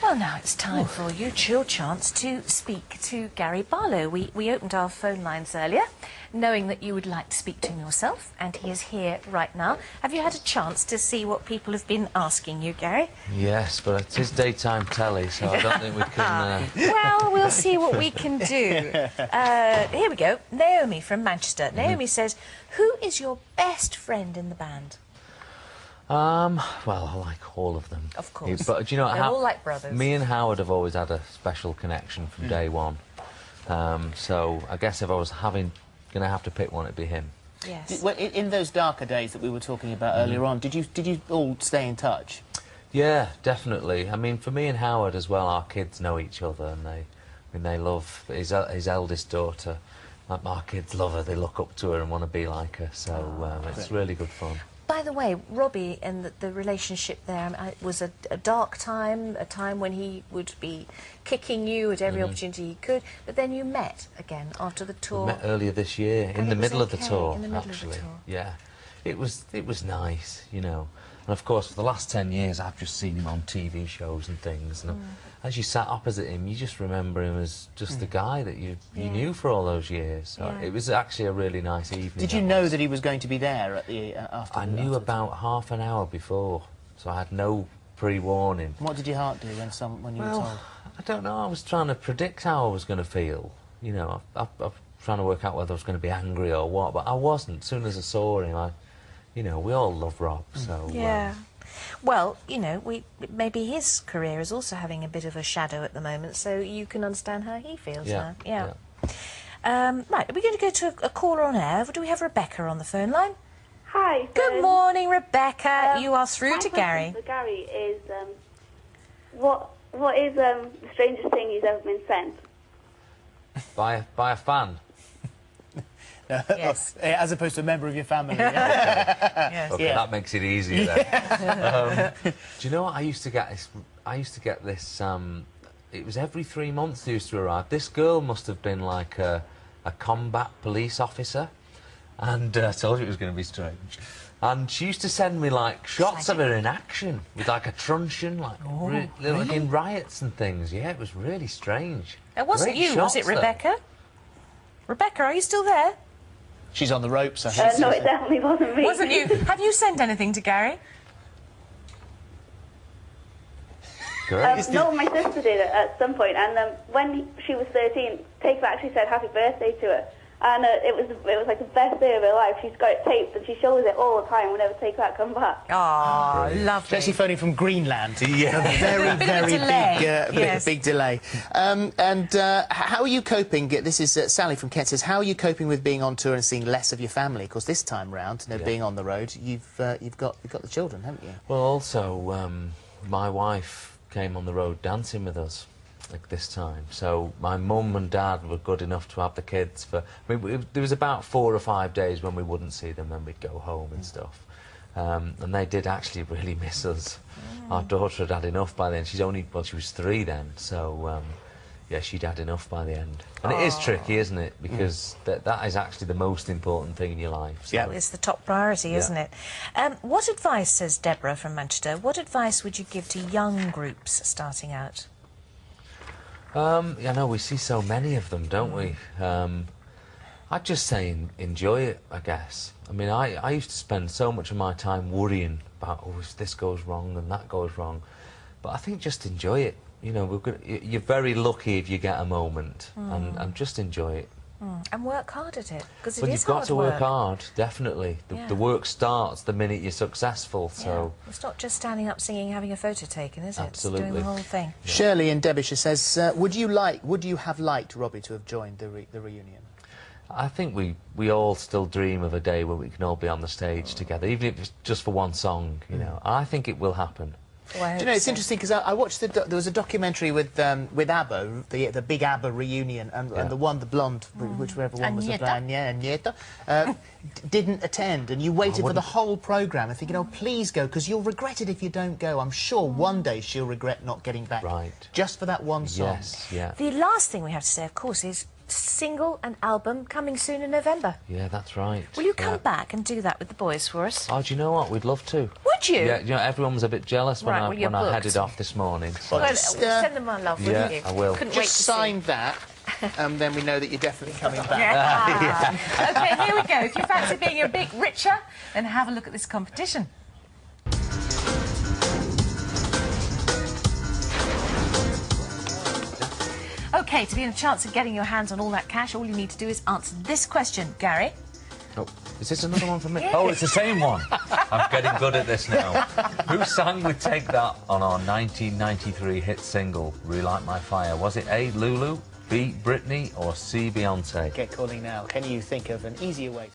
Well, now it's time for you, your chance to speak to Gary Barlow. We opened our phone lines earlier, knowing that you would like to speak to him yourself, and he is here right now. Have you had a chance to see what people have been asking you, Gary? Yes, but it is daytime telly, so I don't think we can... Well, we'll see what we can do. Here we go. Naomi from Manchester. Naomi says, who is your best friend in the band? Well, I like all of them. Of course. But do you know They're all like brothers. Me and Howard have always had a special connection from day one. So I guess if I was going to have to pick one, it'd be him. Yes. Well, in those darker days that we were talking about earlier on, did you all stay in touch? Yeah, definitely. I mean, for me and Howard as well, our kids know each other, and they love his eldest daughter. Our kids love her. They look up to her and want to be like her. So it's really good fun. By the way, Robbie and the relationship there, it was a dark time, a time when he would be kicking you at every opportunity he could, but then you met again after the tour. We met earlier this year, in the middle of the tour, in the middle actually. Of the tour. Yeah, it was nice, you know. And of course, for the last 10 years, I've just seen him on TV shows and things. And as you sat opposite him, you just remember him as just the guy that you knew for all those years. So it was actually a really nice evening. Did you know that he was going to be there at the after? I knew about half an hour before, so I had no pre-warning. What did your heart do when you were told? I don't know. I was trying to predict how I was going to feel. You know, I was trying to work out whether I was going to be angry or what, but I wasn't. As soon as I saw him, you know, we all love Rob, so... Yeah. Well, you know, maybe his career is also having a bit of a shadow at the moment, so you can understand how he feels now. Yeah. Right, are we going to go to a caller on air? Do we have Rebecca on the phone line? Hi. Good morning, Rebecca. You are through to Gary. My question for Gary is, what is the strangest thing he's ever been sent? By a fan? Yes. As opposed to a member of your family. Yes. Okay, that makes it easier then. Do you know what I used to get? This. It was every 3 months they used to arrive. This girl must have been like a combat police officer, and I told you it was going to be strange. And she used to send me like shots of her in action with like a truncheon, like like in riots and things. Yeah, it was really strange. It wasn't you, was it, Rebecca? Rebecca, are you still there? She's on the ropes, I think. No, it definitely wasn't me. Wasn't you? Have you sent anything to Gary? Great. No, my sister did it at some point, and when she was 13, Take actually said happy birthday to her, and it was like the best day of her life. She's got it taped, and she shows it all the time whenever Take That come back. Oh, lovely. She's actually phoning from Greenland. Yeah. A very big delay. How are you coping? This is Sally from Kent says, how are you coping with being on tour and seeing less of your family? Of course, this time round, being on the road, you've got the children, haven't you? Well, also, my wife came on the road dancing with us, like this time. So my mum and dad were good enough to have the kids for... I mean, there was about 4 or 5 days when we wouldn't see them, then we'd go home and stuff. And they did actually really miss us. Our daughter had enough by then. She was 3 then, so... yeah, she'd had enough by the end. And it is tricky, isn't it? Because that is actually the most important thing in your life. So. Yeah, it's the top priority, isn't it? What advice, says Deborah from Manchester, what advice would you give to young groups starting out? I know we see so many of them, don't we? I'd just say enjoy it, I guess. I mean, I used to spend so much of my time worrying about, oh, if this goes wrong and that goes wrong. But I think just enjoy it. You know, you're very lucky if you get a moment, and just enjoy it. And work hard at it, because Well, you've got to work hard, definitely. The work starts the minute you're successful, so... It's not just standing up singing, having a photo taken, is it? Absolutely. It's doing the whole thing. Yeah. Shirley in Derbyshire says, would you have liked Robbie to have joined the reunion? I think we all still dream of a day where we can all be on the stage together, even if it's just for one song, you know. I think it will happen. Well, do you know, it's interesting because I watched there was a documentary with ABBA, the big ABBA reunion, and the blonde, whichever one was the band, Agneta, didn't attend, and you waited for the whole programme and thinking, oh, please go, because you'll regret it if you don't go. I'm sure one day she'll regret not getting back, just for that one song. Yes, yeah. The last thing we have to say, of course, is single and album coming soon in November. Yeah, that's right. Will you come back and do that with the boys for us? Oh, do you know what? We'd love to. would you? Yeah, you know, everyone was a bit jealous when Right, well, you're I booked. headed off this morning. So. Well, Just, send them my love, yeah, wouldn't you? I will. Couldn't wait Just to sign see. that, and then we know that you're definitely coming back. Yeah. OK, here we go. If you fancy being a bit richer, then have a look at this competition. OK, to be in a chance of getting your hands on all that cash, all you need to do is answer this question, Gary. Oh, is this another one from me? Yeah. Oh, it's the same one. I'm getting good at this now. Who sang with Take That on our 1993 hit single, Relight My Fire? Was it A, Lulu, B, Britney, or C, Beyonce? Get calling now. Can you think of an easier way?